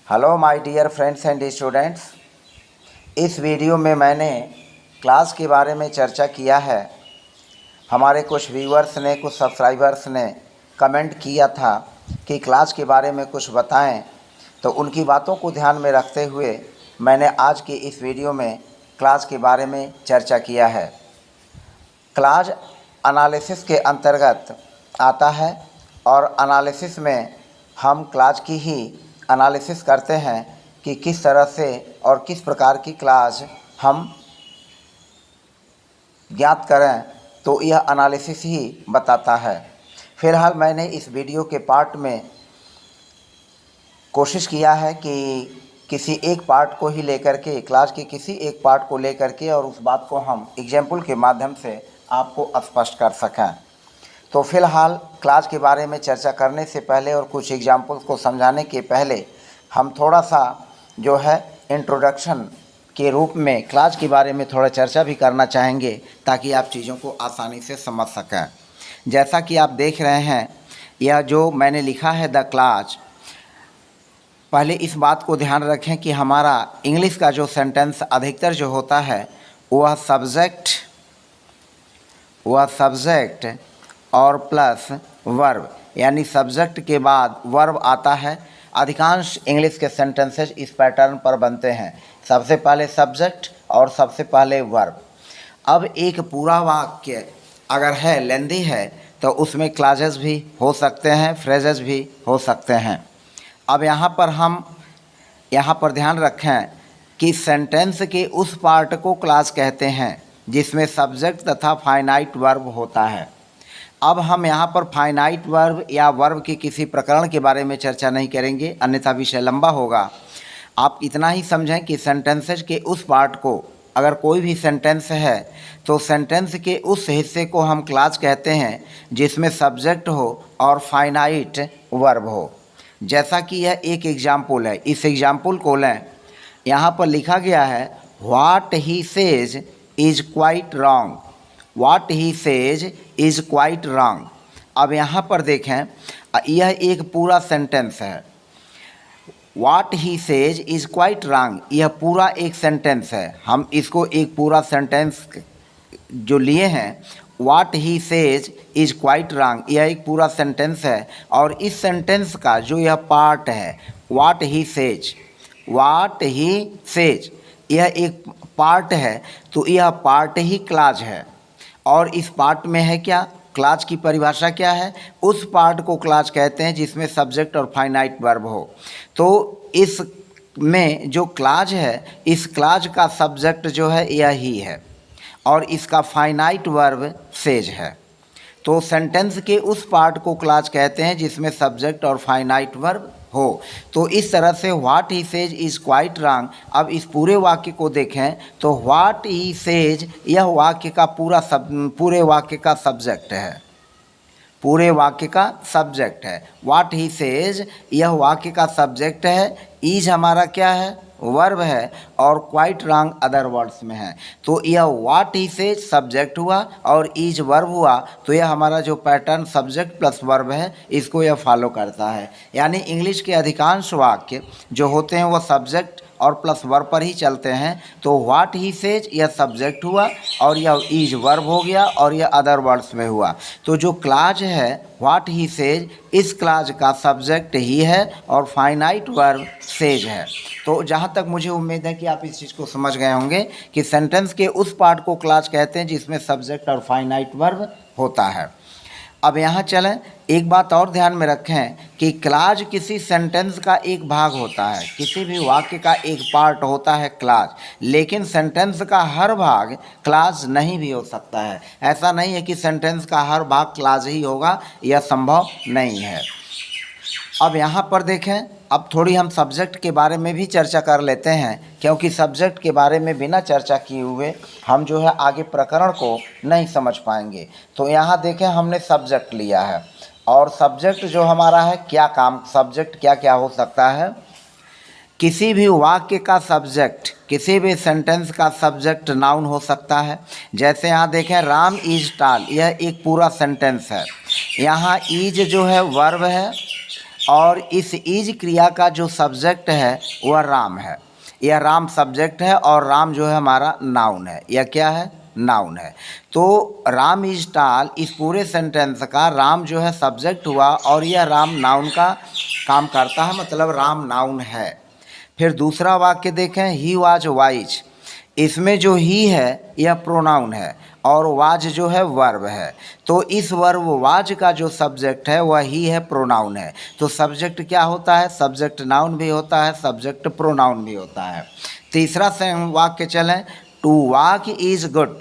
Hello my dear friends and students. इस video में मैंने क्लास के बारे में चर्चा किया है। हमारे कुछ व्यूअर्स ने, कुछ सब्सक्राइबर्स ने कमेंट किया था कि क्लास के बारे में कुछ बताएं, तो उनकी बातों को ध्यान में रखते हुए मैंने आज की इस वीडियो में क्लास के बारे में चर्चा किया है। क्लास एनालिसिस के अंतर्गत आता है और एनालिसिस में हम क्लास की ही एनालिसिस करते हैं कि किस तरह से और किस प्रकार की क्लास हम ज्ञात करें, तो यह एनालिसिस ही बताता है। फिलहाल मैंने इस वीडियो के पार्ट में कोशिश किया है कि किसी एक पार्ट को ही लेकर के, क्लास के किसी एक पार्ट को लेकर के और उस बात को हम एग्जाम्पल के माध्यम से आपको स्पष्ट कर सकें। तो फिलहाल क्लास के बारे में चर्चा करने से पहले और कुछ एग्जाम्पल्स को समझाने के पहले हम थोड़ा सा जो है इंट्रोडक्शन के रूप में क्लास के बारे में थोड़ा चर्चा भी करना चाहेंगे, ताकि आप चीज़ों को आसानी से समझ सकें। जैसा कि आप देख रहे हैं, यह जो मैंने लिखा है द क्लास, पहले इस बात को ध्यान रखें कि हमारा इंग्लिश का जो सेंटेंस अधिकतर जो होता है वह सब्जेक्ट और प्लस वर्ब, यानी सब्जेक्ट के बाद वर्ब आता है। अधिकांश इंग्लिश के सेंटेंसेस इस पैटर्न पर बनते हैं, सबसे पहले सब्जेक्ट और सबसे पहले वर्ब। अब एक पूरा वाक्य अगर है, लेंदी है, तो उसमें क्लॉजेस भी हो सकते हैं, फ्रेजेस भी हो सकते हैं। अब यहाँ पर ध्यान रखें कि सेंटेंस के उस पार्ट को क्लॉज कहते हैं जिसमें सब्जेक्ट तथा फाइनाइट वर्ब होता है। अब हम यहाँ पर फाइनाइट वर्ब या वर्ब के किसी प्रकरण के बारे में चर्चा नहीं करेंगे, अन्यथा विषय लंबा होगा। आप इतना ही समझें कि सेंटेंसेस के उस पार्ट को, अगर कोई भी सेंटेंस है तो सेंटेंस के उस हिस्से को हम क्लॉज कहते हैं जिसमें सब्जेक्ट हो और फाइनाइट वर्ब हो। जैसा कि यह एक एग्जाम्पल है, इस एग्जाम्पल को लें। यहाँ पर लिखा गया है what he says is quite wrong. What he says is quite wrong. अब यहाँ पर देखें, यह एक पूरा सेंटेंस है। What he says is quite wrong, यह पूरा एक सेंटेंस है। हम इसको एक पूरा सेंटेंस जो लिए हैं, what he says is quite wrong, यह एक पूरा सेंटेंस है। और इस सेंटेंस का जो यह पार्ट है, व्हाट ही सेज, यह एक पार्ट है, तो यह पार्ट ही क्लॉज है। और इस पार्ट में है क्या, क्लॉज की परिभाषा क्या है, उस पार्ट को क्लॉज कहते हैं जिसमें सब्जेक्ट और फाइनाइट वर्ब हो। तो इस में जो क्लॉज है, इस क्लॉज का सब्जेक्ट जो है यही है और इसका फाइनाइट वर्ब सेज है। तो सेंटेंस के उस पार्ट को क्लॉज कहते हैं जिसमें सब्जेक्ट और फाइनाइट वर्ब हो। तो इस तरह से what he says is quite wrong. अब इस पूरे वाक्य को देखें तो व्हाट ही सेज, यह वाक्य का पूरे वाक्य का सब्जेक्ट है, पूरे वाक्य का सब्जेक्ट है। व्हाट ही सेज यह वाक्य का सब्जेक्ट है, इज हमारा क्या है, वर्ब है, और क्वाइट रॉन्ग अदर वर्ड्स में है। तो यह व्हाट ही सेज सब्जेक्ट हुआ और इज वर्ब हुआ, तो यह हमारा जो पैटर्न सब्जेक्ट प्लस वर्ब है, इसको यह फॉलो करता है। यानी इंग्लिश के अधिकांश वाक्य जो होते हैं वह सब्जेक्ट और प्लस वर्ब पर ही चलते हैं। तो व्हाट ही सेज यह सब्जेक्ट हुआ और यह इज वर्ब हो गया और यह अदर वर्ड्स में हुआ। तो जो क्लॉज है व्हाट ही सेज, इस क्लॉज का सब्जेक्ट ही है और फाइनाइट वर्ब सेज है। तो जहाँ तक मुझे उम्मीद है कि आप इस चीज़ को समझ गए होंगे कि सेंटेंस के उस पार्ट को क्लॉज कहते हैं जिसमें सब्जेक्ट और फाइनाइट वर्ब होता है। अब यहाँ चलें, एक बात और ध्यान में रखें कि क्लॉज किसी सेंटेंस का एक भाग होता है, किसी भी वाक्य का एक पार्ट होता है क्लॉज, लेकिन सेंटेंस का हर भाग क्लॉज नहीं भी हो सकता है। ऐसा नहीं है कि सेंटेंस का हर भाग क्लॉज ही होगा, यह संभव नहीं है। अब यहाँ पर देखें, अब थोड़ी हम सब्जेक्ट के बारे में भी चर्चा कर लेते हैं, क्योंकि सब्जेक्ट के बारे में बिना चर्चा किए हुए हम जो है आगे प्रकरण को नहीं समझ पाएंगे। तो यहाँ देखें, हमने सब्जेक्ट लिया है और सब्जेक्ट जो हमारा है, क्या काम, सब्जेक्ट क्या क्या हो सकता है। किसी भी वाक्य का सब्जेक्ट, किसी भी सेंटेंस का सब्जेक्ट नाउन हो सकता है। जैसे यहाँ देखें, राम इज टॉल, यह एक पूरा सेंटेंस है। यहाँ इज जो है वर्ब है और इस इज क्रिया का जो सब्जेक्ट है वह राम है। यह राम सब्जेक्ट है और राम जो है हमारा नाउन है। यह क्या है? नाउन है। तो राम इज टाल, इस पूरे सेंटेंस का राम जो है सब्जेक्ट हुआ और यह राम नाउन का काम करता है, मतलब राम नाउन है। फिर दूसरा वाक्य देखें, ही वाज वाइज। इसमें जो ही है यह प्रोनाउन है और वाज जो है वर्ब है। तो इस वर्ब वाज का जो सब्जेक्ट है वह ही है, प्रोनाउन है। तो सब्जेक्ट क्या होता है? सब्जेक्ट नाउन भी होता है, सब्जेक्ट प्रोनाउन भी होता है। तीसरा वाक्य चलें, टू वॉक इज़ गुड।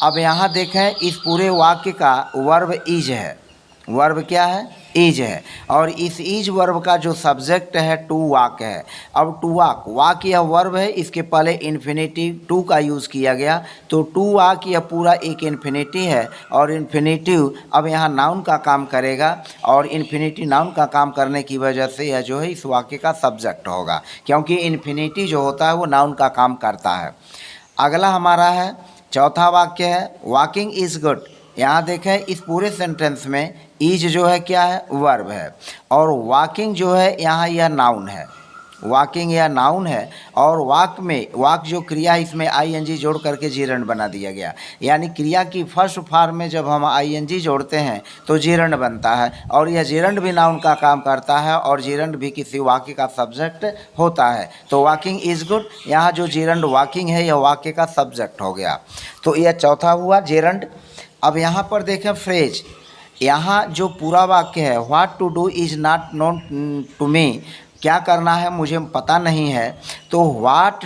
अब यहाँ देखें इस पूरे वाक्य का वर्ब इज है। वर्ब क्या है? इज है। और इस इज वर्ब का जो सब्जेक्ट है टू वॉक है। अब टू वॉक, वॉक यह वर्ब है, इसके पहले इन्फिनेटिव टू का यूज़ किया गया। तो टू वॉक यह पूरा एक इन्फिनेटिव है और इन्फिनेटिव अब यहाँ नाउन का काम करेगा और इन्फिनेटिव नाउन का काम करने की वजह से यह जो है इस वाक्य का सब्जेक्ट होगा, क्योंकि इन्फिनेटिव जो होता है वो नाउन का काम करता है। अगला हमारा है चौथा वाक्य है, वॉकिंग इज़ गुड। यहाँ देखें इस पूरे सेंटेंस में इज जो है क्या है? वर्ब है। और वॉकिंग जो है यहाँ यह नाउन है। वॉकिंग यह नाउन है और वॉक में, वॉक जो क्रिया है इसमें आईएनजी जोड़ करके जीरंड बना दिया गया। यानी क्रिया की फर्स्ट फॉर्म में जब हम आईएनजी जोड़ते हैं तो जीरंड बनता है और यह जीरंड भी नाउन का काम करता है और जीरंड भी किसी वाक्य का सब्जेक्ट होता है। तो वॉकिंग इज़ गुड, यहाँ जो जीरंड वॉकिंग है यह वाक्य का सब्जेक्ट हो गया। तो यह चौथा हुआ जीरंड। अब यहाँ पर देखें फ्रेज, यहाँ जो पूरा वाक्य है, what to do is not known to me. क्या करना है मुझे पता नहीं है। तो व्हाट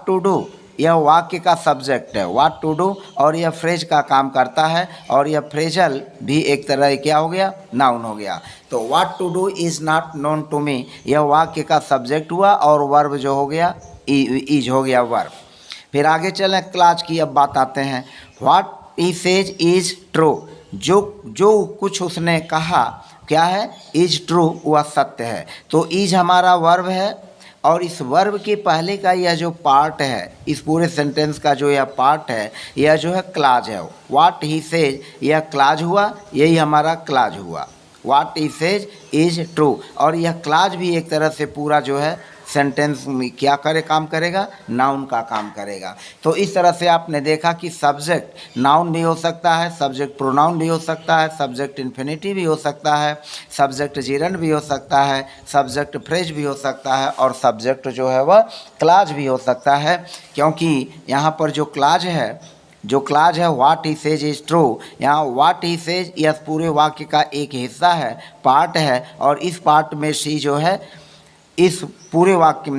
टू डू यह वाक्य का सब्जेक्ट है, व्हाट टू डू, और यह फ्रेज का काम करता है और यह फ्रेजल भी एक तरह क्या हो गया? नाउन हो गया। तो what to do is not known to me यह वाक्य का सब्जेक्ट हुआ और वर्ब जो हो गया इज हो गया वर्ब। फिर आगे चलें, क्लाज की अब बात आते हैं। What he says is true, जो कुछ उसने कहा क्या है? इज ट्रू, वह सत्य है। तो इज हमारा वर्ब है और इस वर्ब के पहले का यह जो पार्ट है, इस पूरे सेंटेंस का जो यह पार्ट है यह जो है क्लाज है। व्हाट ही सेज यह क्लाज हुआ, यही हमारा क्लाज हुआ। What he says is true, और यह क्लाज भी एक तरह से पूरा जो है सेंटेंस में क्या काम करेगा? नाउन का काम करेगा। तो इस तरह से आपने देखा कि सब्जेक्ट नाउन भी हो सकता है, सब्जेक्ट प्रोनाउन भी हो सकता है, सब्जेक्ट इन्फिनिटिव भी हो सकता है, सब्जेक्ट जीरंड भी हो सकता है, सब्जेक्ट फ्रेज भी हो सकता है और सब्जेक्ट जो है वह क्लाज भी हो सकता है। क्योंकि यहाँ पर जो क्लाज है what he says is true, यहाँ व्हाट ही सेज यह पूरे वाक्य का एक हिस्सा है, पार्ट है। और इस पार्ट में सी जो है इस पूरे वाक्य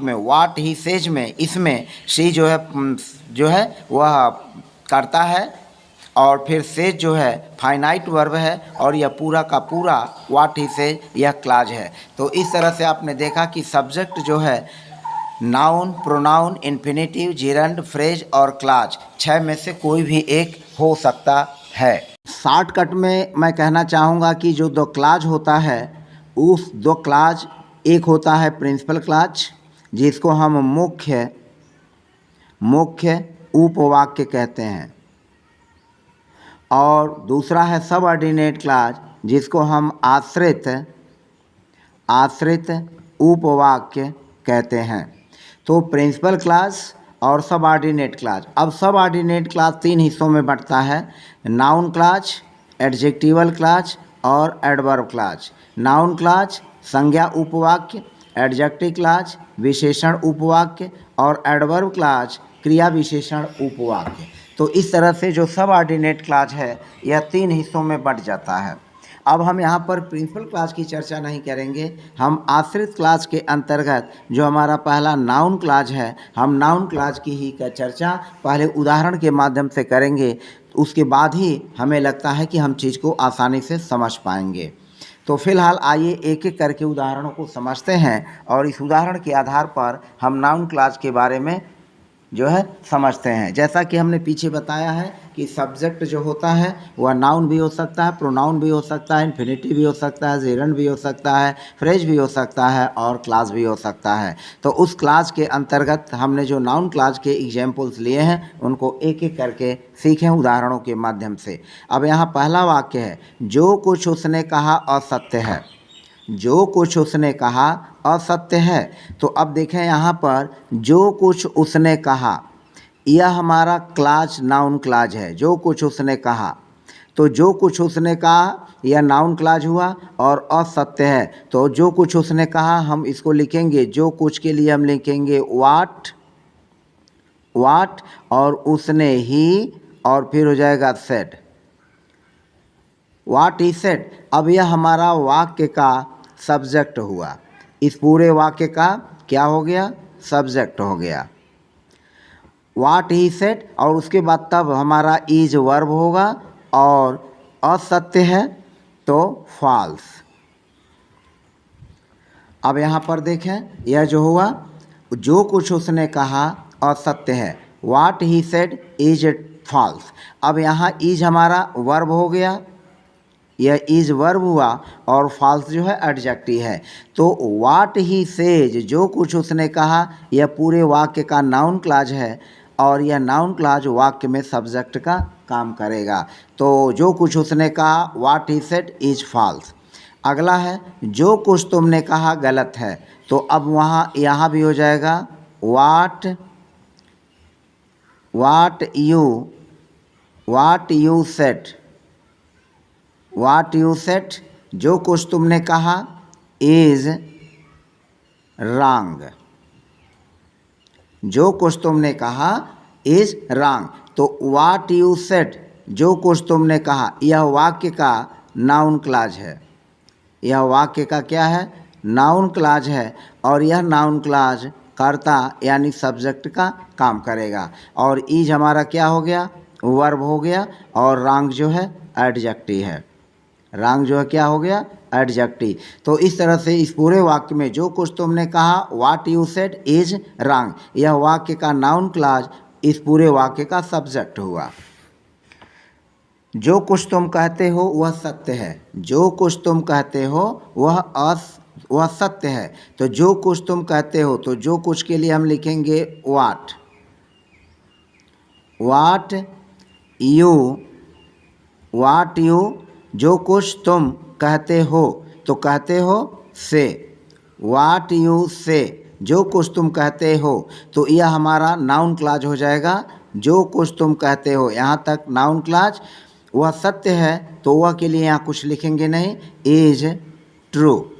में व्हाट ही सेज में इसमें सी जो है वह करता है और फिर सेज जो है फाइनाइट वर्ब है और यह पूरा का पूरा व्हाट ही सेज यह क्लाज है। तो इस तरह से आपने देखा कि सब्जेक्ट जो है noun, pronoun, infinitive, gerund, phrase और क्लाज 6 में से कोई भी एक हो सकता है। शॉर्टकट में मैं कहना चाहूँगा कि जो दो क्लाज होता है उस दो क्लाज, एक होता है प्रिंसिपल क्लाज जिसको हम मुख्य उपवाक्य कहते हैं, और दूसरा है सबऑर्डिनेट क्लाज जिसको हम आश्रित उपवाक्य कहते हैं। तो प्रिंसिपल क्लाज और सबऑर्डिनेट क्लाज। अब सबऑर्डिनेट क्लाज 3 हिस्सों में बंटता है, नाउन क्लाज, एडजेक्टिवल क्लाज और एडवर्ब क्लाज। नाउन क्लाज संज्ञा उपवाक्य, एडजेक्टिव क्लाज विशेषण उपवाक्य और एडवर्ब क्लाज क्रिया विशेषण उपवाक्य। तो इस तरह से जो सबऑर्डिनेट क्लाज है यह 3 हिस्सों में बंट जाता है। अब हम यहाँ पर प्रिंसिपल क्लाज की चर्चा नहीं करेंगे, हम आश्रित क्लाज के अंतर्गत जो हमारा पहला नाउन क्लाज है, हम नाउन क्लाज की ही का चर्चा पहले उदाहरण के माध्यम से करेंगे, उसके बाद ही हमें लगता है कि हम चीज़ को आसानी से समझ पाएंगे। तो फिलहाल आइए एक एक करके उदाहरणों को समझते हैं और इस उदाहरण के आधार पर हम नाउन क्लाज के बारे में जो है समझते हैं। जैसा कि हमने पीछे बताया है कि सब्जेक्ट जो होता है वह नाउन भी हो सकता है, प्रोनाउन भी हो सकता है, इन्फिनिटिव भी हो सकता है, जेरंड भी हो सकता है, फ्रेज भी हो सकता है और क्लास भी हो सकता है। तो उस क्लास के अंतर्गत हमने जो नाउन क्लास के एग्जाम्पल्स लिए हैं उनको एक एक करके सीखें उदाहरणों के माध्यम से। अब यहाँ पहला वाक्य है, जो कुछ उसने कहा असत्य है। जो कुछ उसने कहा असत्य है। तो अब देखें यहाँ पर जो कुछ उसने कहा, यह हमारा क्लाज नाउन क्लाज है। जो कुछ उसने कहा, तो जो कुछ उसने कहा यह नाउन क्लाज हुआ और असत्य है। तो जो कुछ उसने कहा हम इसको लिखेंगे, जो कुछ के लिए हम लिखेंगे वाट, वाट और उसने ही और फिर हो जाएगा सेड, वाट ही सेड। अब यह हमारा वाक्य का सब्जेक्ट हुआ। इस पूरे वाक्य का क्या हो गया? सब्जेक्ट हो गया वाट ही सेड। और उसके बाद तब हमारा इज वर्ब होगा और असत्य है तो फॉल्स। अब यहाँ पर देखें, यह जो हुआ जो कुछ उसने कहा असत्य है, वाट ही सेड इज फॉल्स। अब यहाँ इज हमारा वर्ब हो गया, यह इज वर्ब हुआ और फॉल्स जो है एडजेक्टिव है। तो वाट ही सेज, जो कुछ उसने कहा, यह पूरे वाक्य का नाउन क्लाज है और यह नाउन क्लाज वाक्य में सब्जेक्ट का काम करेगा। तो जो कुछ उसने कहा वाट ही सेड इज फॉल्स। अगला है जो कुछ तुमने कहा गलत है। तो अब वहाँ यहाँ भी हो जाएगा what, what you said, what you said, जो कुछ तुमने कहा इज रॉन्ग, जो कुछ तुमने कहा इज रॉन्ग। तो वाट यू सेड, जो कुछ तुमने कहा, यह वाक्य का नाउन क्लाज है। यह वाक्य का क्या है? नाउन क्लाज है और यह नाउन क्लाज कर्ता यानी सब्जेक्ट का काम करेगा। और इज हमारा क्या हो गया? वर्ब हो गया और रॉन्ग जो है एडजेक्टिव है। रॉन्ग जो है क्या हो गया? एडजेक्टिव। तो इस तरह से इस पूरे वाक्य में जो कुछ तुमने कहा what you said is wrong, यह वाक्य का नाउन क्लाज इस पूरे वाक्य का सब्जेक्ट हुआ। जो कुछ तुम कहते हो वह सत्य है, जो कुछ तुम कहते हो वह सत्य है। तो जो कुछ तुम कहते हो, तो जो कुछ के लिए हम लिखेंगे वाट, वाट यू, जो कुछ तुम कहते हो, तो कहते हो से, वाट यू से, जो कुछ तुम कहते हो। तो यह हमारा नाउन क्लाज हो जाएगा। जो कुछ तुम कहते हो, यहाँ तक नाउन क्लाज। वह सत्य है तो वह के लिए यहाँ कुछ लिखेंगे नहीं, इज ट्रू,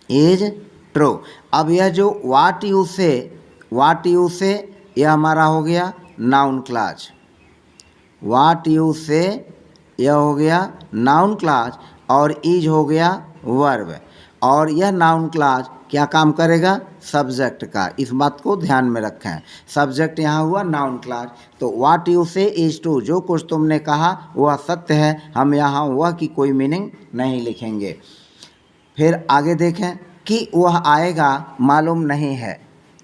इज ट्रू। अब यह जो वाट यू से यह हमारा हो गया नाउन क्लाज, वाट यू से यह हो गया नाउन क्लाज और इज हो गया वर्ब। और यह नाउन क्लाज क्या काम करेगा? सब्जेक्ट का। इस बात को ध्यान में रखें, सब्जेक्ट यहाँ हुआ नाउन क्लाज। तो व्हाट यू से इज ट्रू, जो कुछ तुमने कहा वह सत्य है। हम यहाँ वह की कोई मीनिंग नहीं लिखेंगे। फिर आगे देखें कि वह आएगा मालूम नहीं है,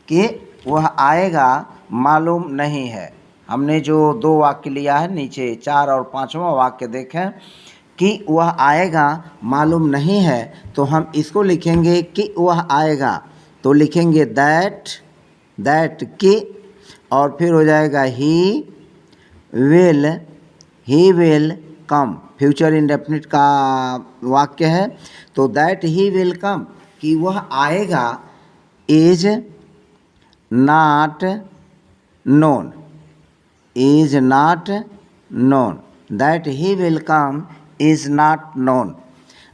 कि वह आएगा मालूम नहीं है। हमने जो दो वाक्य लिया है नीचे, 4 और 5वां वाक्य देखें कि वह आएगा मालूम नहीं है। तो हम इसको लिखेंगे कि वह आएगा, तो लिखेंगे दैट कि, और फिर हो जाएगा he will come. Future indefinite का वाक्य है। तो दैट ही विल कम, कि वह आएगा, is not known, is not known, that he will come is not known.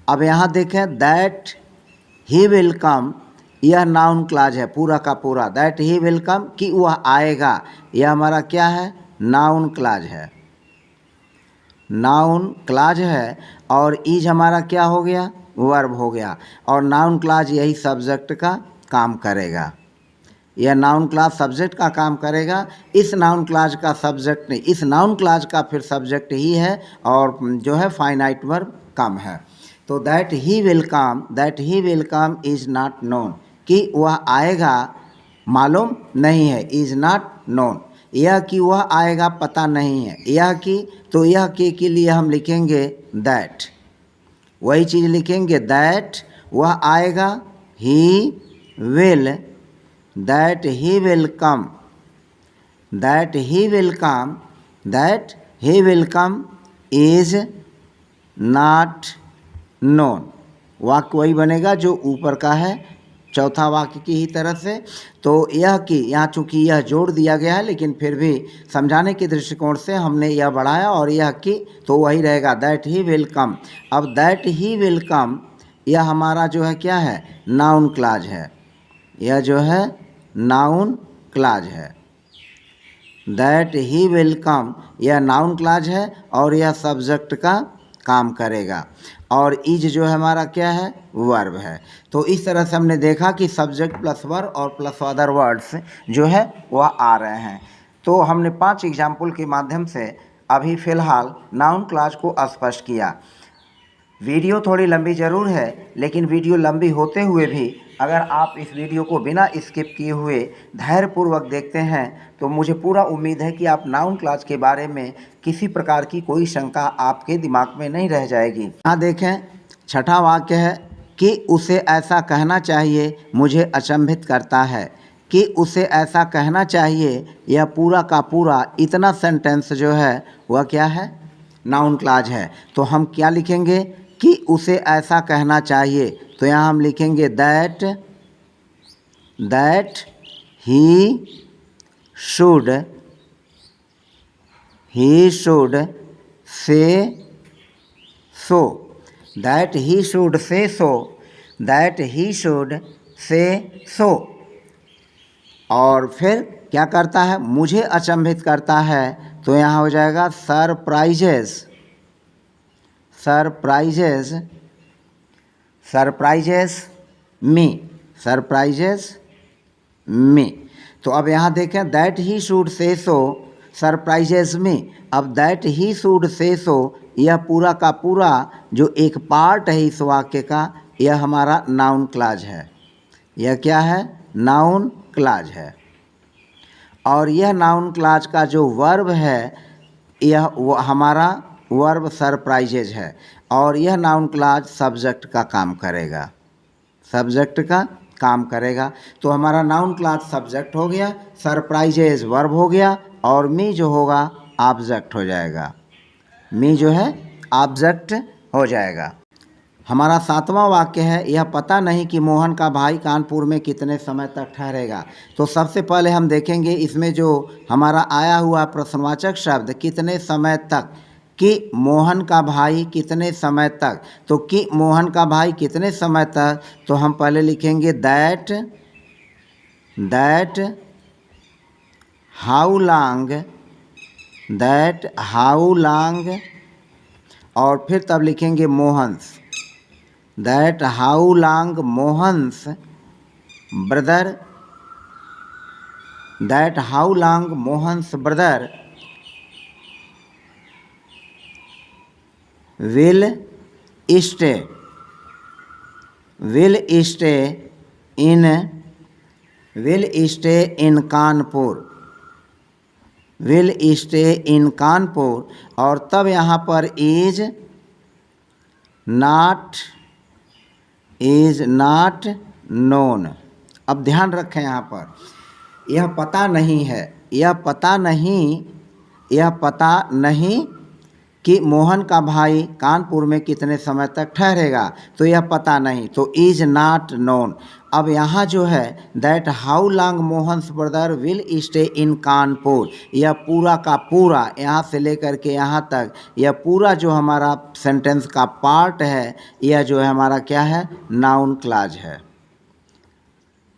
अब यहाँ देखें दैट ही विल कम, यह नाउन क्लाज है पूरा का पूरा। दैट ही विल कम, कि वह आएगा, यह हमारा क्या है? नाउन क्लाज है, नाउन क्लाज है। और इज हमारा क्या हो गया? वर्ब हो गया। और नाउन क्लाज यही सब्जेक्ट का काम करेगा, यह नाउन क्लाज सब्जेक्ट का काम करेगा। इस नाउन क्लाज का सब्जेक्ट नहीं, इस नाउन क्लाज का फिर सब्जेक्ट ही है और जो है फाइनाइट वर्ब कम है। तो that he will come is not known, कि वह आएगा मालूम नहीं है, इज नॉट नोन। यह कि वह आएगा पता नहीं है, यह कि, तो यह के लिए हम लिखेंगे दैट, वही चीज़ लिखेंगे दैट वह आएगा, he will, that he will come, that he will come is not known, वाक्य वही बनेगा जो ऊपर का है, चौथा वाक्य की ही तरह से। तो यह कि यहाँ चूँकि यह जोड़ दिया गया है, लेकिन फिर भी समझाने के दृष्टिकोण से हमने यह बढ़ाया, और यह कि तो वही रहेगा दैट ही विल कम। अब दैट ही विल कम यह हमारा जो है क्या है, नाउन क्लॉज है। यह जो है नाउन क्लॉज है। दैट ही विल कम यह नाउन क्लॉज है और यह सब्जेक्ट का काम करेगा, और इज जो है हमारा क्या है, वर्ब है। तो इस तरह से हमने देखा कि सब्जेक्ट प्लस वर्ब और प्लस अदर वर्ड्स जो है वह आ रहे हैं। तो हमने 5 एग्जाम्पल के माध्यम से अभी फ़िलहाल नाउन क्लॉज को स्पष्ट किया। वीडियो थोड़ी लंबी ज़रूर है, लेकिन वीडियो लंबी होते हुए भी अगर आप इस वीडियो को बिना स्किप किए हुए धैर्यपूर्वक देखते हैं तो मुझे पूरा उम्मीद है कि आप नाउन क्लॉज के बारे में किसी प्रकार की कोई शंका आपके दिमाग में नहीं रह जाएगी। यहाँ देखें, छठा वाक्य है कि उसे ऐसा कहना चाहिए, मुझे अचंभित करता है। कि उसे ऐसा कहना चाहिए, यह पूरा का पूरा इतना सेंटेंस जो है वह क्या है, नाउन क्लॉज है। तो हम क्या लिखेंगे कि उसे ऐसा कहना चाहिए, तो यहाँ हम लिखेंगे that he should say so. That he should say so, that he should say सो। और फिर क्या करता है, मुझे अचंभित करता है, तो यहाँ हो जाएगा सरप्राइजेस मी। तो अब यहाँ देखें, that he should say so surprises मी। अब दैट ही शुड से सो यह पूरा का पूरा जो एक पार्ट है इस वाक्य का, यह हमारा नाउन क्लॉज है। यह क्या है, नाउन क्लॉज है। और यह नाउन क्लॉज का जो वर्ब है, यह हमारा वर्ब सरप्राइजेज है। और यह नाउन क्लॉज सब्जेक्ट का काम करेगा, सब्जेक्ट का काम करेगा। तो हमारा नाउन क्लॉज सब्जेक्ट हो गया, सरप्राइजेज वर्ब हो गया, और मी जो होगा ऑब्जेक्ट हो जाएगा। मी जो है ऑब्जेक्ट हो जाएगा। हमारा 7वां वाक्य है, यह पता नहीं कि मोहन का भाई कानपुर में कितने समय तक ठहरेगा। तो सबसे पहले हम देखेंगे इसमें जो हमारा आया हुआ प्रश्नवाचक शब्द कितने समय तक, कि मोहन का भाई कितने समय तक। तो कि मोहन का भाई कितने समय तक, तो हम पहले लिखेंगे दैट हाउ लॉन्ग, और फिर तब लिखेंगे Mohan's, that how long Mohan's brother, that how long Mohan's brother will stay in Kanpur. और तब यहाँ पर is not known। अब ध्यान रखें, यहाँ पर यह पता नहीं है, यह पता नहीं कि मोहन का भाई कानपुर में कितने समय तक ठहरेगा। तो यह पता नहीं, तो इज नॉट नोन। अब यहाँ जो है that how long Mohan's brother will stay in Kanpur, यह पूरा का पूरा यहाँ से लेकर के यहाँ तक, यह पूरा जो हमारा सेंटेंस का पार्ट है, यह जो है हमारा क्या है, नाउन क्लॉज है।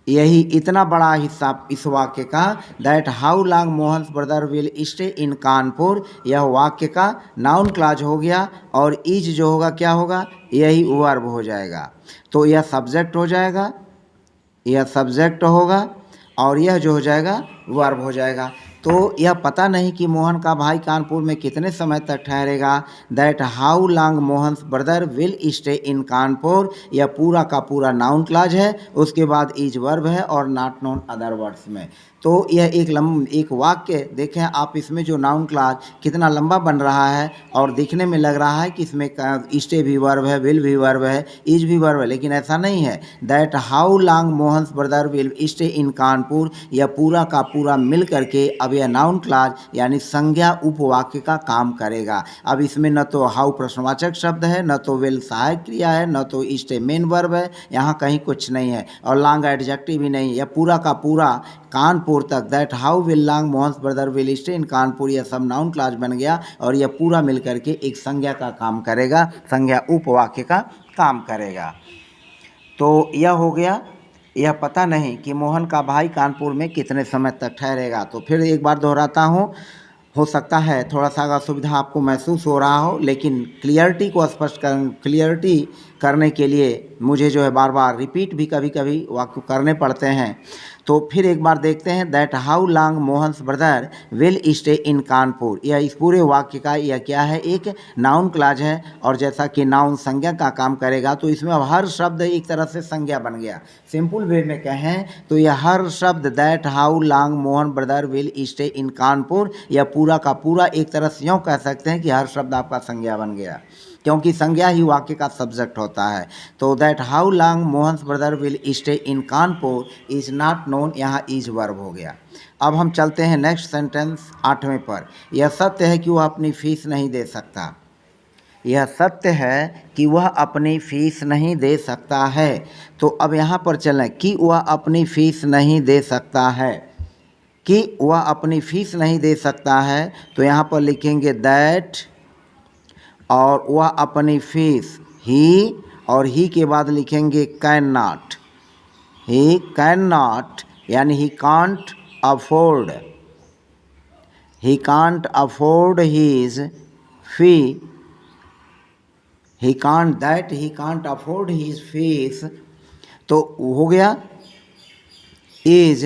यही इतना बड़ा हिस्सा इस वाक्य का, that how long Mohan's brother will stay in Kanpur, यह वाक्य का नाउन क्लॉज हो गया। और इज जो होगा क्या होगा, यही वर्ब हो जाएगा। तो यह सब्जेक्ट हो जाएगा, यह सब्जेक्ट होगा, और यह जो हो जाएगा वर्ब हो जाएगा। तो यह पता नहीं कि मोहन का भाई कानपुर में कितने समय तक ठहरेगा, that how long Mohan's brother will stay in Kanpur, यह पूरा का पूरा नाउन क्लॉज है। उसके बाद इज वर्ब है और नॉट नोन अदर वर्ड्स में। तो यह एक वाक्य देखें आप, इसमें जो नाउन क्लास कितना लंबा बन रहा है और दिखने में लग रहा है कि इसमें स्टे भी वर्ब है, विल भी वर्ब है, इज भी वर्ब है, लेकिन ऐसा नहीं है। That how long Mohan's brother will stay in Kanpur, यह पूरा का पूरा मिल करके अब यह नाउन क्लास यानी संज्ञा उपवाक्य का काम करेगा। अब इसमें न तो हाउ प्रश्नवाचक शब्द है, न तो विल सहायक क्रिया है, न तो स्टे मेन वर्ब है, यहाँ कहीं कुछ नहीं है, और लॉन्ग एडजेक्टिव भी नहीं। यह पूरा का पूरा कानपुर तक, that how will long Mohan's brother will stay in Kanpur, यह सब नाउन क्लास बन गया और यह पूरा मिल करके एक संज्ञा का काम करेगा, संज्ञा उपवाक्य का काम करेगा। तो यह हो गया। यह पता नहीं कि मोहन का भाई कानपुर में कितने समय तक ठहरेगा। तो फिर एक बार दोहराता हूँ, हो सकता है थोड़ा सा असुविधा आपको महसूस हो रहा हो, लेकिन क्लियरिटी को क्लियरिटी करने के लिए मुझे जो है बार बार रिपीट भी कभी कभी वाक्य करने पड़ते हैं। तो फिर एक बार देखते हैं, that how long Mohan's brother will stay in Kanpur, यह इस पूरे वाक्य का यह क्या है, एक नाउन क्लाज है। और जैसा कि नाउन संज्ञा का काम करेगा तो इसमें अब हर शब्द एक तरह से संज्ञा बन गया। सिंपल वे में कहें तो यह हर शब्द that how long Mohan brother will stay in Kanpur, यह पूरा का पूरा एक तरह से यूँ कह सकते हैं कि हर शब्द आपका संज्ञा बन गया, क्योंकि संज्ञा ही वाक्य का सब्जेक्ट होता है। तो that how long Mohan's brother will stay in Kanpur is not known, यहाँ इज वर्ब हो गया। अब हम चलते हैं नेक्स्ट सेंटेंस 8वें पर। यह सत्य है कि वह अपनी फीस नहीं दे सकता, यह सत्य है कि वह अपनी फीस नहीं दे सकता है। तो अब यहाँ पर चलें कि वह अपनी फीस नहीं दे सकता है, कि वह अपनी फीस नहीं दे सकता है। तो यहाँ पर लिखेंगे दैट और वह अपनी फीस, ही और ही के बाद लिखेंगे can not, he can not यानी he can't afford, he can't afford his fee, he can't that he can't afford his fees. तो हो गया इज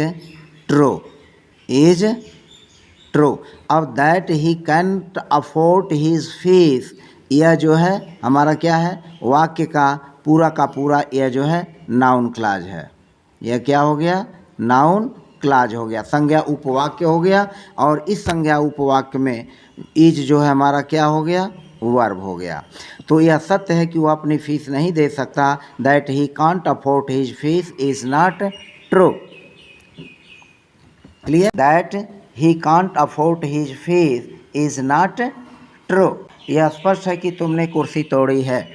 ट्रू, इज ट्रू। अब that he can't afford his fees, यह जो है हमारा क्या है, वाक्य का पूरा यह जो है नाउन क्लाज है। यह क्या हो गया, नाउन क्लाज हो गया, संज्ञा उपवाक्य हो गया। और इस संज्ञा उपवाक्य में इज जो है हमारा क्या हो गया, वर्ब हो गया। तो यह सत्य है कि वह अपनी फीस नहीं दे सकता, that he can't afford his fees is not true. Clear, that he can't afford his fees is not true. यह स्पष्ट है कि तुमने कुर्सी तोड़ी है,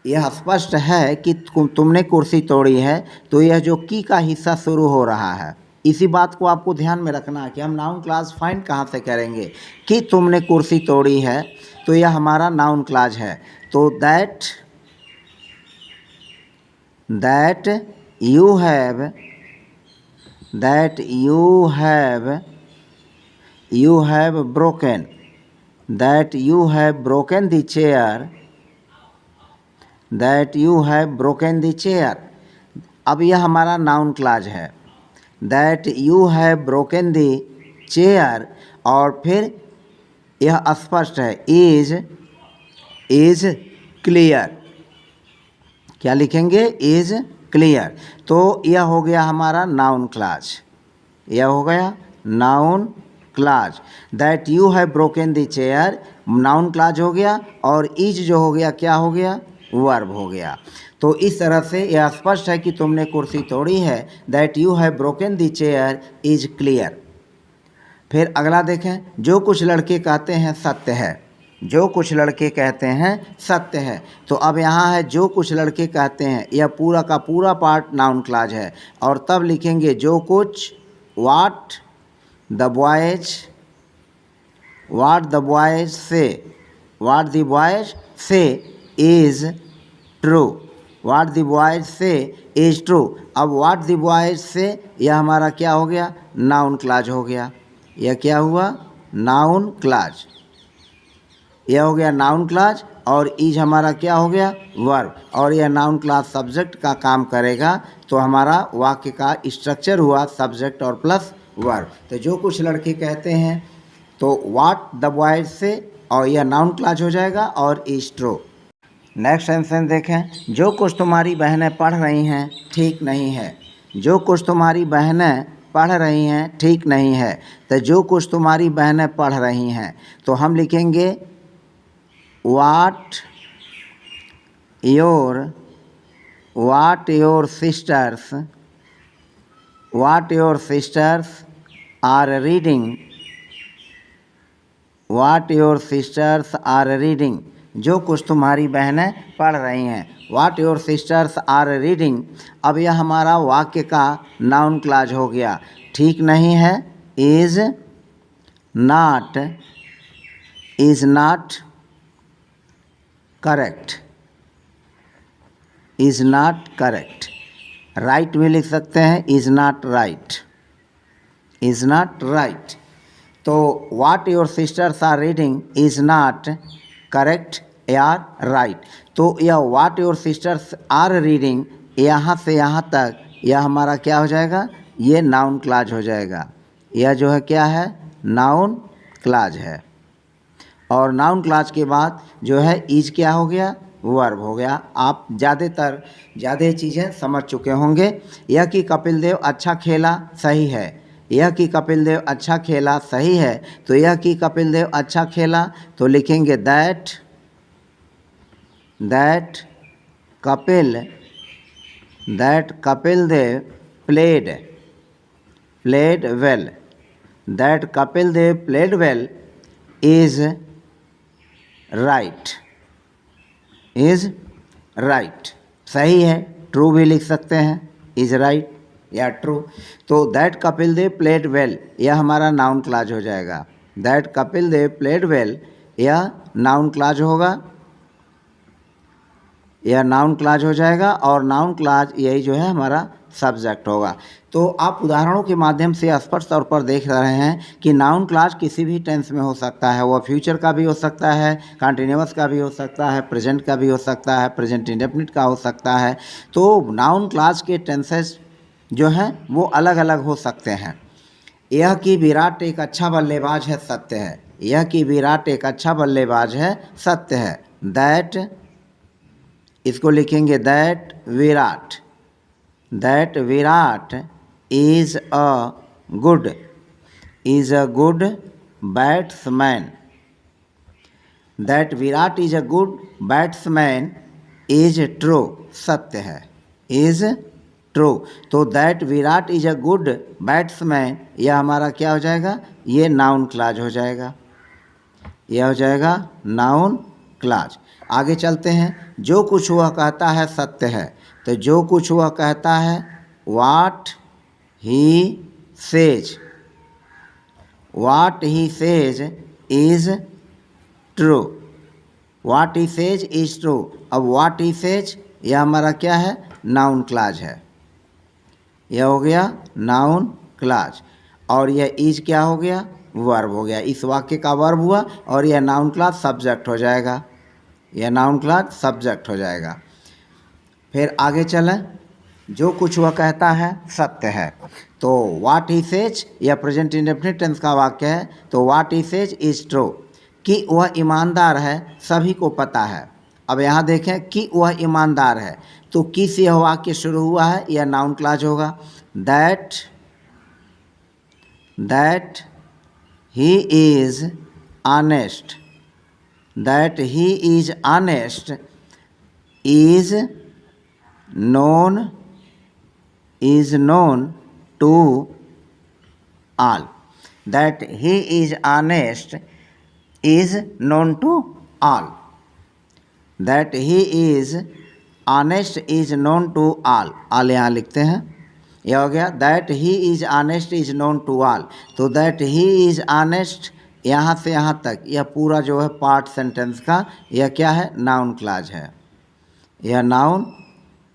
यह स्पष्ट है कि तुमने कुर्सी तोड़ी है। तो यह जो की का हिस्सा शुरू हो रहा है, इसी बात को आपको ध्यान में रखना है कि हम नाउन क्लास फाइंड कहाँ से करेंगे। कि तुमने कुर्सी तोड़ी है, तो यह हमारा नाउन क्लास है। तो that you have, that you have broken, that you have broken the chair, that you have broken the chair. अब यह हमारा नाउन क्लाज है, that you have broken the chair. और फिर यह स्पष्ट है, इज क्लियर, क्या लिखेंगे, इज क्लियर। तो यह हो गया हमारा नाउन क्लाज, यह हो गया noun clause. That you have broken the chair noun clause हो गया, और इज जो हो गया क्या हो गया, वर्ब हो गया। तो इस तरह से यह स्पष्ट है कि तुमने कुर्सी तोड़ी है, that you have broken the chair is clear. फिर अगला देखें, जो कुछ लड़के कहते हैं सत्य है, जो कुछ लड़के कहते हैं सत्य है। तो अब यहाँ है जो कुछ लड़के कहते हैं, यह पूरा का पूरा पार्ट नाउन क्लाज है। और तब लिखेंगे जो कुछ, व्हाट द बॉयज से, व्हाट द बॉयज से is true, what the boys से इज ट्रू। अब व्हाट द बॉयज से यह हमारा क्या हो गया, नाउन क्लाज हो गया। यह क्या हुआ, नाउन क्लाज, यह हो गया नाउन क्लाज। और इज हमारा क्या हो गया, वर्ब। और यह नाउन क्लाज सब्जेक्ट का काम करेगा। तो हमारा वाक्य का स्ट्रक्चर हुआ सब्जेक्ट और प्लस वर्ब। तो जो कुछ लड़के कहते हैं, तो व्हाट द बॉयज से, और यह नाउन क्लाज हो जाएगा और इज ट्रू। नेक्स्ट सेंटेंस देखें, जो कुछ तुम्हारी बहनें पढ़ रही हैं ठीक नहीं है, जो कुछ तुम्हारी बहनें पढ़ रही हैं ठीक नहीं है। तो जो कुछ तुम्हारी बहनें पढ़ रही हैं, तो हम लिखेंगे what your sisters are reading, what your sisters are reading, जो कुछ तुम्हारी बहनें पढ़ रही हैं। What your sisters are reading, अब यह हमारा वाक्य का नाउन क्लॉज हो गया। ठीक नहीं है, is not correct, is not correct. Right भी लिख सकते हैं, is not right, is not right. तो what your sisters are reading is not correct या राइट। तो यह what your sisters are reading, यहाँ से यहाँ तक यह हमारा क्या हो जाएगा, ये नाउन क्लॉज हो जाएगा। यह जो है क्या है, नाउन क्लॉज है। और नाउन क्लॉज के बाद जो है इज क्या हो गया, वर्ब हो गया। आप ज़्यादा चीज़ें समझ चुके होंगे। यह कि कपिल देव अच्छा खेला सही है, यह कि कपिल देव अच्छा खेला सही है। तो यह कि कपिल देव अच्छा खेला, तो लिखेंगे that Kapil Dev played well, that Kapil Dev played well is right, सही है। ट्रू भी लिख सकते हैं, इज राइट या ट्रू। तो that Kapil Dev played well, यह हमारा नाउन क्लॉज हो जाएगा। That Kapil Dev played well, यह नाउन क्लॉज होगा, यह नाउन क्लॉज हो जाएगा। और नाउन क्लॉज यही जो है हमारा सब्जेक्ट होगा। तो आप उदाहरणों के माध्यम से स्पष्ट तौर पर देख रहे हैं कि नाउन क्लॉज किसी भी टेंस में हो सकता है। वह फ्यूचर का भी हो सकता है, कंटिन्यूअस का भी हो सकता है, प्रेजेंट का भी हो सकता है, प्रेजेंट इंडेफिनिट का हो सकता है। तो नाउन क्लॉज के टेंसेस जो हैं वो अलग अलग हो सकते हैं। यह कि विराट एक अच्छा बल्लेबाज है, सत्य है। यह कि विराट एक अच्छा बल्लेबाज है, सत्य है। दैट, इसको लिखेंगे that Virat is a good batsman, that Virat is a good batsman is true, सत्य है, इज ट्रू। तो that Virat is a good batsman, यह हमारा क्या हो जाएगा, ये नाउन क्लॉज हो जाएगा, यह हो जाएगा नाउन क्लॉज। आगे चलते हैं। जो कुछ वह कहता है सत्य है। तो जो कुछ वह कहता है, what he says is true, what he says is true. अब व्हाट ही सेज यह हमारा क्या है, नाउन क्लॉज है, यह हो गया नाउन क्लॉज। और यह इज क्या हो गया, वर्ब हो गया। इस वाक्य का वर्ब हुआ और यह नाउन क्लॉज सब्जेक्ट हो जाएगा, यह नाउन क्लॉज सब्जेक्ट हो जाएगा। फिर आगे चलें। जो कुछ वह कहता है सत्य है। तो व्हाट ही सेज यह प्रेजेंट इंडेफिनिट टेंस का वाक्य है। तो what he says is true, कि वह ईमानदार है सभी को पता है। अब यहाँ देखें कि वह ईमानदार है, तो किस यह वाक्य शुरू हुआ है, यह नाउन क्लॉज होगा। That he is honest, that he is honest is known to all, that he is honest is known to all, that he is honest is known to all। all यहाँ लिखते हैं, यह हो गया that he is honest is known to all। तो that he is honest यहाँ से यहाँ तक यह पूरा जो है पार्ट सेंटेंस का यह क्या है, नाउन क्लॉज है, यह नाउन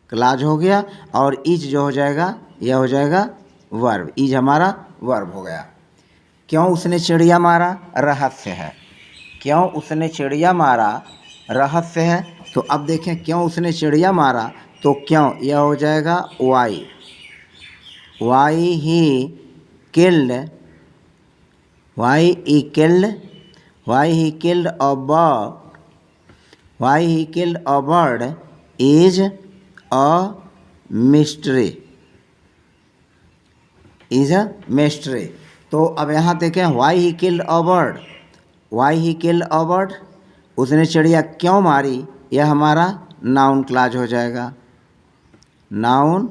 क्लॉज हो गया। और इज जो हो जाएगा, यह हो जाएगा वर्ब, इज हमारा वर्ब हो गया। क्यों उसने चिड़िया मारा, रहस्य है। क्यों उसने चिड़िया मारा, रहस्य है। तो अब देखें क्यों उसने चिड़िया मारा, तो क्यों यह हो जाएगा why he killed a bird is a mystery, is a mystery. तो अब यहाँ देखें, why he killed a bird, why he killed a bird, उसने चिड़िया क्यों मारी, यह हमारा नाउन क्लाज हो जाएगा, नाउन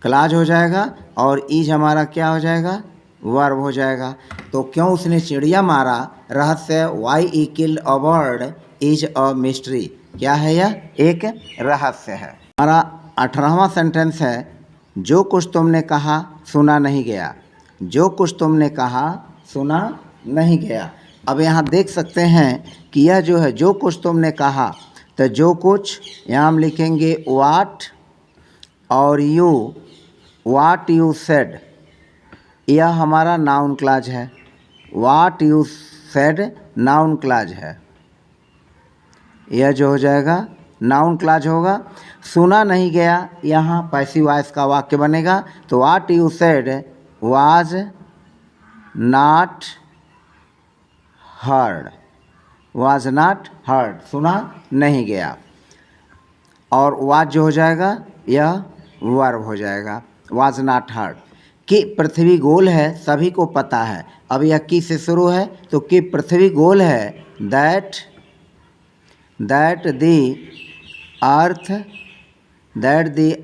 क्लाज हो जाएगा, और इज हमारा क्या हो जाएगा, वर्ब हो जाएगा। तो क्यों उसने चिड़िया मारा, रहस्य, why he killed a bird is a mystery, क्या है यह, एक रहस्य है। हमारा 18वां सेंटेंस है, जो कुछ तुमने कहा सुना नहीं गया, जो कुछ तुमने कहा सुना नहीं गया। अब यहाँ देख सकते हैं कि यह जो है, जो कुछ तुमने कहा, तो जो कुछ यहाँ हम लिखेंगे वाट, और यू, वाट यू सेड, यह हमारा नाउन क्लाज है, वाट यू सेड नाउन क्लाज है, यह जो हो जाएगा नाउन क्लाज होगा। सुना नहीं गया, यहाँ पैसिव वॉइस का वाक्य बनेगा, तो वाट you said was not heard, was not heard, सुना नहीं गया, और वाज जो हो जाएगा यह वर्ब हो जाएगा, वाज नॉट हर्ड। कि पृथ्वी गोल है सभी को पता है, अब यह की से शुरू है, तो कि पृथ्वी गोल है, that the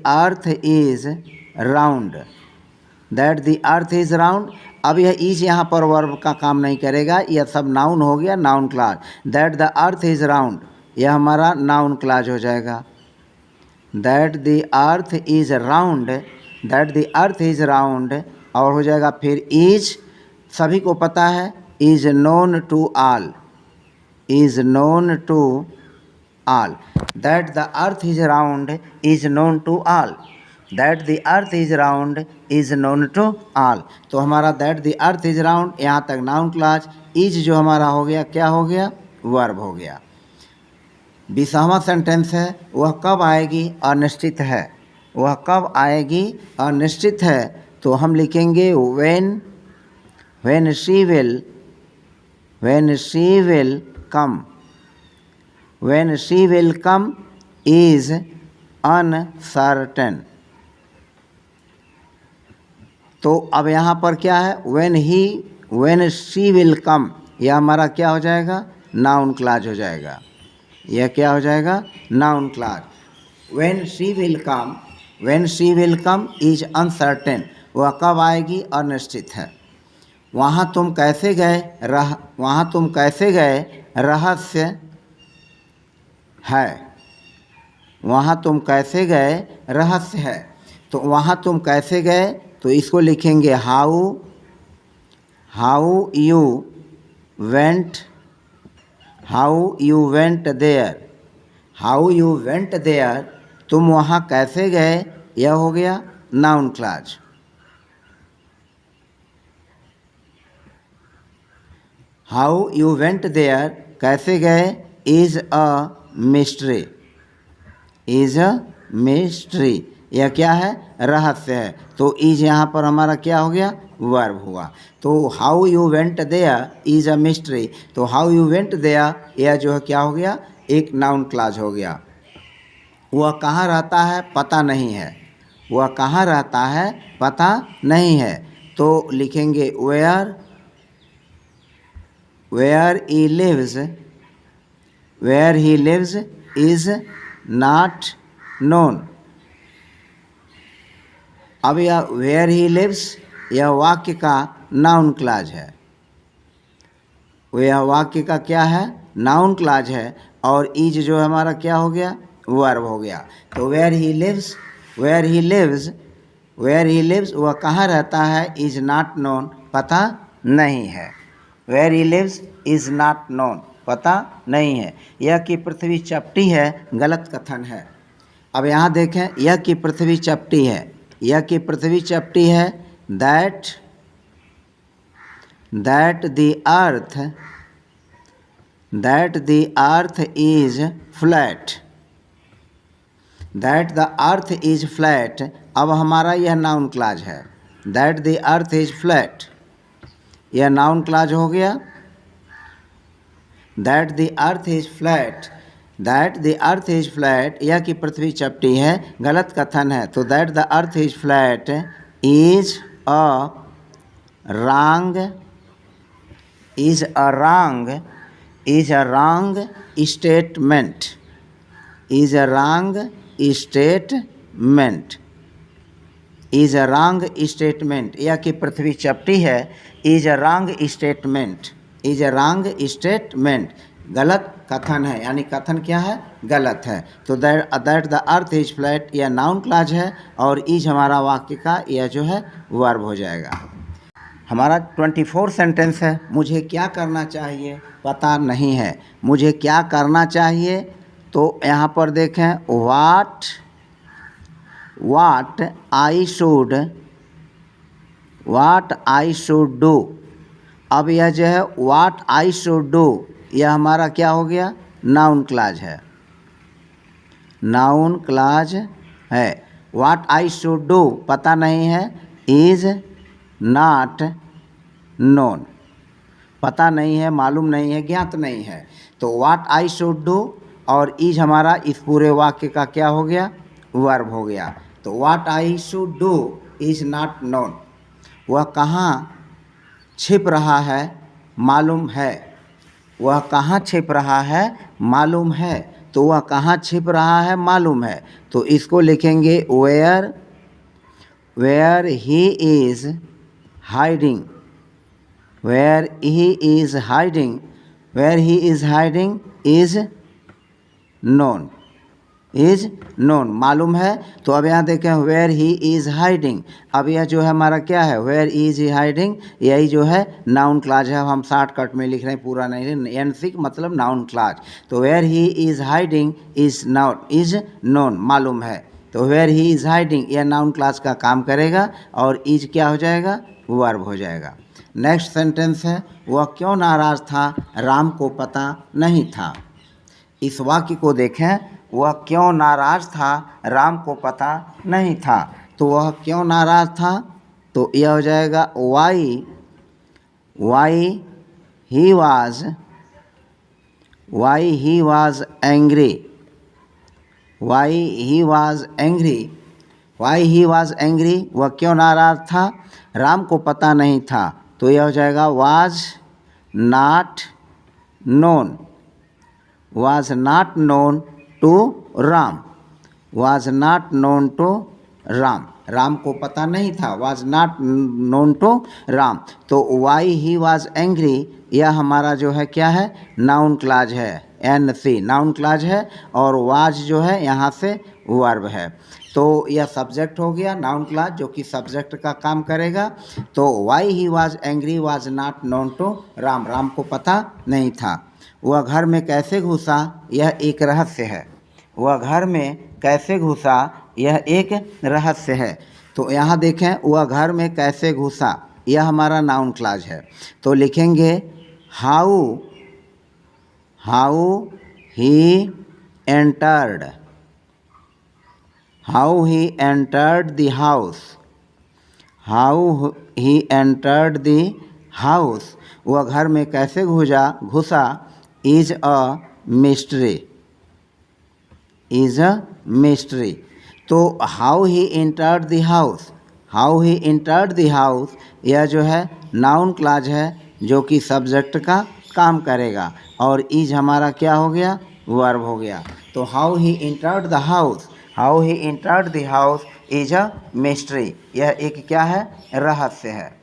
earth is round, that the earth is round। अब यह इज यहाँ पर वर्ब का काम नहीं करेगा, यह सब नाउन हो गया, noun clause. That the earth is round, यह हमारा नाउन क्लाज हो जाएगा, that the earth is round, that the earth is round, और हो जाएगा फिर इज, सभी को पता है, is known to all, is known to all, that the earth is round is known to all, that the earth is round is known to all। तो हमारा that the earth is round यहाँ तक noun clause, is जो हमारा हो गया, क्या हो गया, वर्ब हो गया। 20वां सेंटेंस है, वह कब आएगी, अनिश्चित है, वह कब आएगी अनिश्चित है, तो हम लिखेंगे when she will come, when she will come is uncertain। तो अब यहाँ पर क्या है, when she will come, यह हमारा क्या हो जाएगा, नाउन क्लाज हो जाएगा, यह क्या हो जाएगा, noun clause. when she will come is uncertain, वह कब आएगी अनिश्चित है। वहाँ तुम कैसे गए, वहाँ तुम कैसे गए रहस्य है, वहाँ तुम कैसे गए रहस्य है। तो वहाँ तुम कैसे गए, तो इसको लिखेंगे how you went, how you went there, how you went there, तुम वहाँ कैसे गए, यह हो गया noun clause. How you went there, कैसे गए, is a mystery, is a mystery, यह क्या है, रहस्य है। तो इज यहाँ पर हमारा क्या हो गया, वर्ब हुआ। तो how you went there is a mystery, तो हाउ यू वेंट देयर यह जो है क्या हो गया, एक नाउन क्लाज हो गया। वह कहाँ रहता है, पता नहीं है, वह कहाँ रहता है पता नहीं है, तो लिखेंगे where he lives is not known। अब यह where he lives यह वाक्य का नाउन क्लाज है, यह वाक्य का क्या है, नाउन क्लाज है, और इज जो हमारा क्या हो गया, वर्ब हो गया। तो where he lives वह कहाँ रहता है, इज नॉट नोन, पता नहीं है, where he lives is not known, पता नहीं है। यह कि पृथ्वी चपटी है, गलत कथन है। अब यहाँ देखें, यह कि पृथ्वी चपटी है, यह कि पृथ्वी चपटी है, that the earth is flat, that the earth is flat। अब हमारा यह नाउन क्लाज है, that the earth is flat, यह नाउन क्लाज हो गया। that the earth is flat, यह कि पृथ्वी चपटी है, गलत कथन है, तो that the earth is flat is a wrong statement. Is a wrong statement. Is a wrong statement. यह कि पृथ्वी चपटी है. Is a wrong statement. Is a wrong statement. गलत कथन है, यानी कथन क्या है, गलत है. तो that the earth is flat यह नाउन क्लॉज है और इज हमारा वाक्य का यह जो है वर्ब हो जाएगा. हमारा 24 सेंटेंस है. मुझे क्या करना चाहिए पता नहीं है. मुझे क्या करना चाहिए, तो यहाँ पर देखें what I should do. अब यह जो है what I should do यह हमारा क्या हो गया, नाउन क्लॉज है. नाउन क्लॉज है. what I should do पता नहीं है, is not known. पता नहीं है, मालूम नहीं है, ज्ञात नहीं है. तो what I should do और इज हमारा इस पूरे वाक्य का क्या हो गया, वर्ब हो गया. तो what I should do is not known. वह कहाँ छिप रहा है मालूम है. वह कहाँ छिप रहा है मालूम है. तो वह कहाँ छिप रहा है मालूम है. तो इसको लिखेंगे where he is hiding. Where he is hiding. Where he is hiding is known. Is known मालूम है. तो अब यहाँ देखें where he is hiding. अब यह जो है हमारा क्या है, where is he hiding, यही जो है नाउन क्लॉज है. हम शॉर्टकट में लिख रहे हैं, पूरा नहीं. NC मतलब नाउन क्लॉज. तो where he is hiding is known मालूम है. तो where he is hiding यह नाउन क्लॉज का काम करेगा और इज क्या हो जाएगा, वर्ब हो जाएगा. नेक्स्ट सेंटेंस है वह क्यों नाराज़ था राम को पता नहीं था. इस वाक्य को देखें, वह क्यों नाराज़ था राम को पता नहीं था. तो वह क्यों नाराज़ था, तो यह हो जाएगा why he was angry. Why he was angry. वह क्यों नाराज़ था, राम को पता नहीं था. तो यह हो जाएगा was not known to Ram. Was not known to Ram. Ram को पता नहीं था, was not known to Ram. तो why he was angry यह हमारा जो है क्या है, नाउन क्लॉज है. NC नाउन क्लॉज है और was जो है यहाँ से वर्ब है. तो यह सब्जेक्ट हो गया नाउन क्लॉज जो कि सब्जेक्ट का काम करेगा. तो why he was angry was not known to Ram. Ram को पता नहीं था. वह घर में कैसे घुसा यह एक रहस्य है. वह घर में कैसे घुसा यह एक रहस्य है. तो यहाँ देखें वह घर में कैसे घुसा यह हमारा नाउन क्लॉज है. तो लिखेंगे how he entered. How he entered the house. How he entered the house. वह घर में कैसे घुसा is a mystery. Is a mystery. तो how he entered the house. How he entered the house यह जो है नाउन क्लॉज है जो कि सब्जेक्ट का काम करेगा और इज हमारा क्या हो गया, वर्ब हो गया. तो how he entered the house. How he entered the house is a mystery. यह एक क्या है, रहस्य है.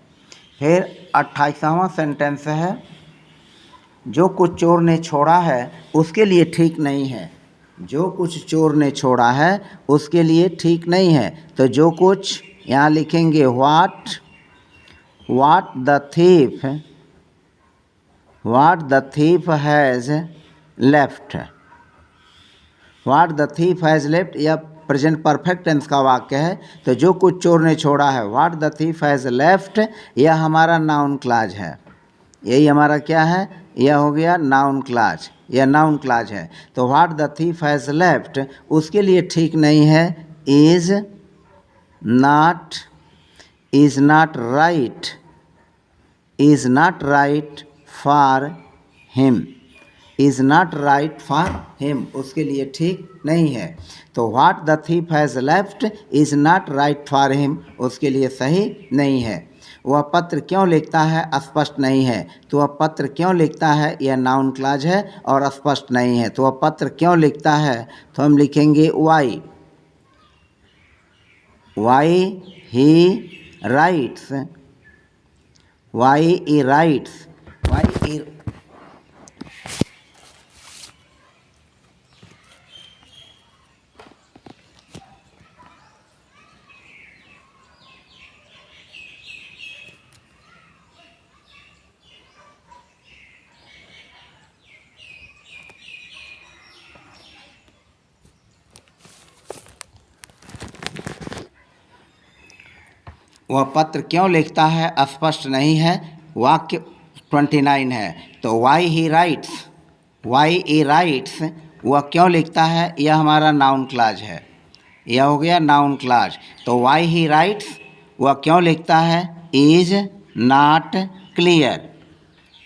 फिर 28वां सेंटेंस है जो कुछ चोर ने छोड़ा है उसके लिए ठीक नहीं है. जो कुछ चोर ने छोड़ा है उसके लिए ठीक नहीं है. तो जो कुछ यहाँ लिखेंगे what the thief has left. What the thief has left यह प्रेजेंट परफेक्ट टेंस का वाक्य है. तो जो कुछ चोर ने छोड़ा है what the thief has left यह हमारा नाउन क्लॉज है. यही हमारा क्या है, यह हो गया नाउन क्लॉज. यह नाउन क्लॉज है. तो what the thief has left उसके लिए ठीक नहीं है is not right for him. Is not right for him, उसके लिए ठीक नहीं है। तो what the thief has left is not right for him, उसके लिए सही नहीं है। वह पत्र क्यों लिखता है, स्पष्ट नहीं है। तो वह पत्र क्यों लिखता है, यह नाउन क्लॉज है और स्पष्ट नहीं है। तो वह पत्र क्यों लिखता है, तो हम लिखेंगे why, why he writes, why he writes, why he. वह पत्र क्यों लिखता है, स्पष्ट नहीं है। वाक्य 29 है। तो Y he writes, why he rights, वह क्यों लिखता है, यह हमारा नाउन क्लॉज है, यह हो गया नाउन क्लॉज। तो वाई ही राइट्स, वह क्यों लिखता है, is not clear,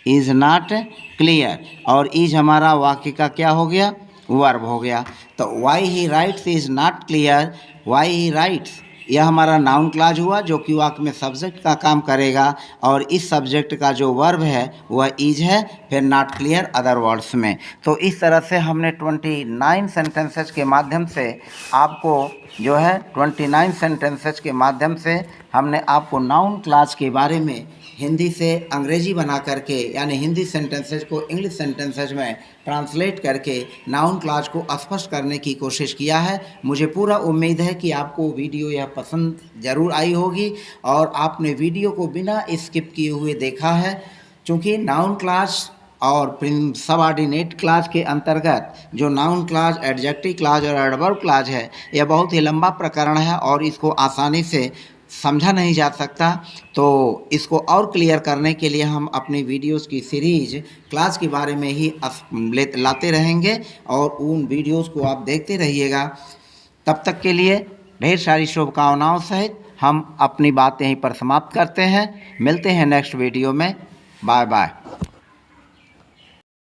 is not clear, और इज हमारा वाक्य का क्या हो गया, वर्ब हो गया। तो Y he rights is not clear, Y he rights, यह हमारा नाउन क्लॉज हुआ जो कि वाक्य में सब्जेक्ट का काम करेगा, और इस सब्जेक्ट का जो वर्ब है वह इज है, फिर नॉट क्लियर अदर वर्ड्स में। तो इस तरह से हमने 29 सेंटेंसेस के माध्यम से आपको जो है 29 सेंटेंसेस के माध्यम से हमने आपको नाउन क्लॉज के बारे में हिंदी से अंग्रेजी बना करके, यानी हिंदी सेंटेंसेज को इंग्लिश सेंटेंसेज में ट्रांसलेट करके नाउन क्लॉज को स्पष्ट करने की कोशिश किया है। मुझे पूरा उम्मीद है कि आपको वीडियो यह पसंद ज़रूर आई होगी और आपने वीडियो को बिना स्किप किए हुए देखा है, क्योंकि नाउन क्लॉज और सबऑर्डिनेट क्लॉज के अंतर्गत जो नाउन क्लॉज, एडजेक्टिव क्लॉज और एडवर्ब क्लॉज है, यह बहुत ही लंबा प्रकरण है और इसको आसानी से समझा नहीं जा सकता। तो इसको और क्लियर करने के लिए हम अपनी वीडियोस की सीरीज क्लास के बारे में ही लाते रहेंगे और उन वीडियोस को आप देखते रहिएगा। तब तक के लिए ढेर सारी शुभकामनाओं सहित हम अपनी बात यहीं पर समाप्त करते हैं। मिलते हैं नेक्स्ट वीडियो में। Bye bye.